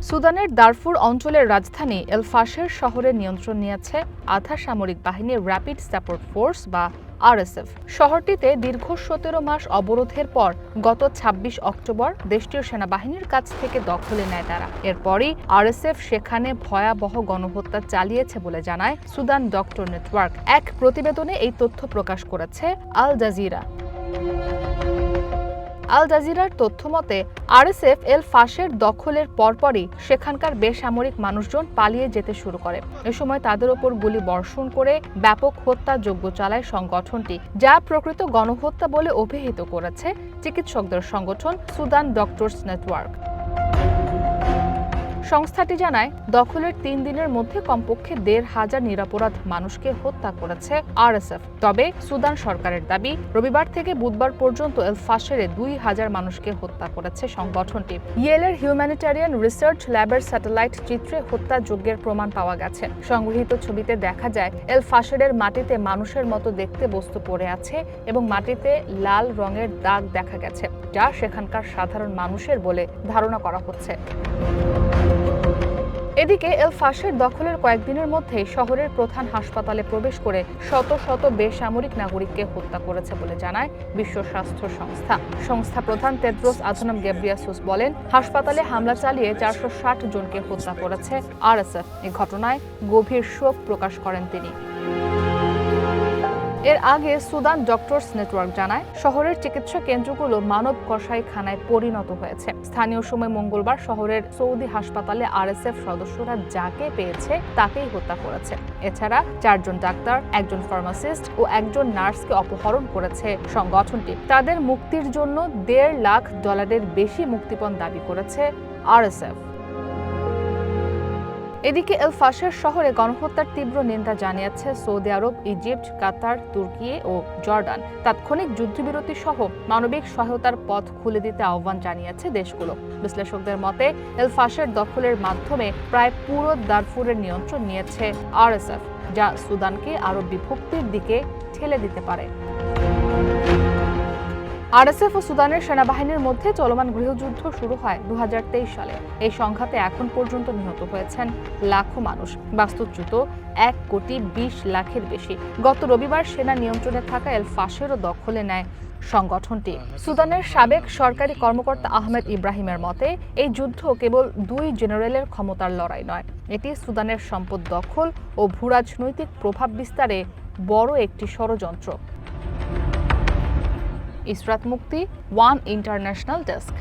সুদানের দারফুর অঞ্চলের রাজধানী এল ফাশের শহরের নিয়ন্ত্রণ নিয়েছে আধা সামরিক বাহিনীর র্যাপিড সাপোর্ট ফোর্স বা আরএসএফ। শহরটিতে দীর্ঘ ১৭ মাস অবরোধের পর গত ২৬ অক্টোবর দেশটির সেনাবাহিনীর কাছ থেকে দখলে নেয় তারা। এরপরই আরএসএফ সেখানে ভয়াবহ গণহত্যা চালিয়েছে বলে জানায় সুদান ডক্টর নেটওয়ার্ক। এক প্রতিবেদনে এই তথ্য প্রকাশ করেছে আল জাজিরা। আল জাজিরার তথ্যমতে আরএসএফ এল ফাশের দখলের পরপরই সেখানকার বেসামরিক মানুষজন পালিয়ে যেতে শুরু করে। এ সময় তাদের ওপর গুলি বর্ষণ করে ব্যাপক হত্যাযজ্ঞ চালায় সংগঠনটি, যা প্রকৃত গণহত্যা বলে অভিহিত করেছে চিকিৎসকদের সংগঠন সুদান ডক্টরস নেটওয়ার্ক। সংস্থাটি জানায়, দখলের ৩ দিনের মধ্যে কমপক্ষে ১৫০০ নিরপরাধ মানুষকে হত্যা করেছে আরএসএফ। তবে সুদান সরকারের দাবি, রবিবার থেকে বুধবার পর্যন্ত এল ফাশেরে ২০০০ মানুষকে হত্যা করেছে সংগঠনটি। ইয়েলের হিউম্যানিটারিয়ান রিসার্চ ল্যাবের স্যাটেলাইট চিত্রে হত্যাযজ্ঞের প্রমাণ পাওয়া গেছে। সংগৃহীত ছবিতে দেখা যায় এল ফাশেরের মাটিতে মানুষের মতো দেখতে বস্তু পড়ে আছে এবং মাটিতে লাল রঙের দাগ দেখা গেছে, যা সেখানকার সাধারণ মানুষের বলে ধারণা করা হচ্ছে। এদিকে এল ফাশের দখলের কয়েকদিনের মধ্যেই শহরের প্রধান হাসপাতালে প্রবেশ করে শত শত বেসামরিক নাগরিককে হত্যা করেছে বলে জানায় বিশ্ব স্বাস্থ্য সংস্থা। সংস্থা প্রধান তেদ্রোস আধনম গেব্রিয়াসুস বলেন, হাসপাতালে হামলা চালিয়ে ৪৬০ জনকে হত্যা করেছে আরএসএফ। এই ঘটনায় গভীর শোক প্রকাশ করেন তিনি। এর আগে সুদান ডক্টরস নেটওয়ার্ক জানায়, শহরের চিকিৎসা কেন্দ্রগুলো মানব কসাইখানায় পরিণত হয়েছে। স্থানীয় সময় মঙ্গলবার শহরের সৌদি হাসপাতালে আরএসএফ সদস্যরা যাকে পেয়েছে তাকেই হত্যা করেছে। এছাড়া ৪ জন ডাক্তার, ১ জন ফার্মাসিস্ট ও ১ জন নার্সকে অপহরণ করেছে সংগঠনটি। তাদের মুক্তির জন্য $১.৫ লাখ বেশি মুক্তিপণ দাবি করেছে আরএসএফ। এদিকে এল ফাশের শহরে গণহত্যার তীব্র নিন্দা জানিয়েছে সৌদি আরব, ইজিপ্ট, কাতার, তুর্কি ও জর্ডান। তাৎক্ষণিক যুদ্ধবিরতি সহ মানবিক সহায়তার পথ খুলে দিতে আহ্বান জানিয়েছে দেশগুলো। বিশ্লেষকদের মতে, এল ফাশের দখলের মাধ্যমে প্রায় পুরো দারফুরের নিয়ন্ত্রণ নিয়েছে আরএসএফ, যা সুদানকে আরও বিভক্তির দিকে ঠেলে দিতে পারে। আরএসএফ ও সুদানের সেনাবাহিনীর মধ্যে চলমান গৃহযুদ্ধ শুরু হয় ২০২৩ সালে। এই সংঘাতে এখন পর্যন্ত নিহত হয়েছেন লাখো মানুষ, বাস্তুচ্যুত ১,২০ লাখের বেশি। গত রবিবার সেনা নিয়ন্ত্রণে থাকা এল ফাশেরও দখলে নেয় সংগঠনটি। সুদানের সাবেক সরকারি কর্মকর্তা আহমেদ ইব্রাহিমের মতে, এই যুদ্ধ কেবল ২ জেনারেলের ক্ষমতার লড়াই নয়, এটি সুদানের সম্পদ দখল ও ভূরাজনৈতিক প্রভাব বিস্তারে বড় একটি ষড়যন্ত্র। ইসরাত মুক্তি, ওয়ান ইন্টারন্যাশনাল ডেস্ক।